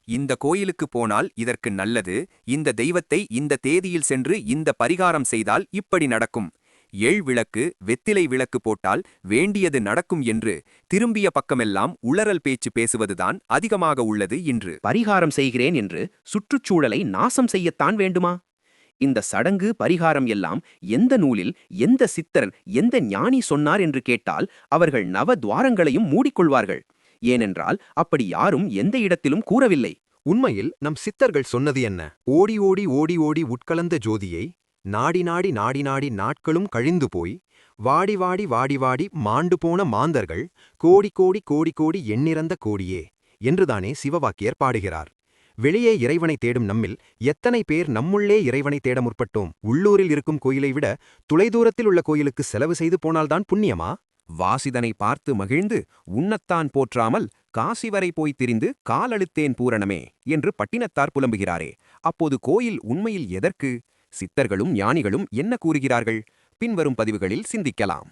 இந்த கோயிலுக்கு போனால் இதற்கு நல்லது, இந்த தெய்வத்தை இந்த தேதியில் சென்று இந்த பரிகாரம் செய்தால் இப்படி நடக்கும், விளக்கு வெத்திலை விளக்கு போட்டால் வேண்டியது நடக்கும் என்று திரும்பிய பக்கமெல்லாம் உளறல் பேச்சு பேசுவதுதான் அதிகமாக உள்ளது இன்று. பரிகாரம் செய்கிறேன் என்று சுற்றுச்சூழலை நாசம் செய்யத்தான் வேண்டுமா? இந்த சடங்கு பரிகாரம் எல்லாம் எந்த நூலில், எந்த சித்தர், எந்த ஞானி சொன்னார் என்று கேட்டால் அவர்கள் நவ துவாரங்களையும் மூடிக்கொள்வார்கள். ஏனென்றால் அப்படி யாரும் எந்த இடத்திலும் கூறவில்லை. உண்மையில் நம் சித்தர்கள் சொன்னது என்ன? ஓடி ஓடி ஓடி ஓடி உட்கலந்த ஜோதியை நாடி நாடி நாடி நாடி நாட்களும் கழிந்து போய் வாடி வாடி வாடி வாடி மாண்டு போன மாந்தர்கள் கோடி கோடி கோடி கோடி எண்ணிறந்த கோடியே என்றுதானே சிவவாக்கியர் பாடுகிறார். வெளியே இறைவனை தேடும் நம்மில் எத்தனை பேர் நம்முள்ளே இறைவனை தேட முற்பட்டோம்? உள்ளூரில் இருக்கும் கோயிலை விட தொலைதூரத்தில் உள்ள கோயிலுக்கு செலவு செய்து போனால்தான் புண்ணியமா? வாசிதனை பார்த்து மகிழ்ந்து உண்ணத்தான் போற்றாமல் காசி வரை போய் திரிந்து காலழுத்தேன் பூரணமே என்று பட்டினத்தார் புலம்புகிறாரே, அப்போது கோயில் உண்மையில் எதற்கு? சித்தர்களும் ஞானிகளும் என்ன கூறுகிறார்கள்? பின்வரும் பதிவுகளில் சிந்திக்கலாம்.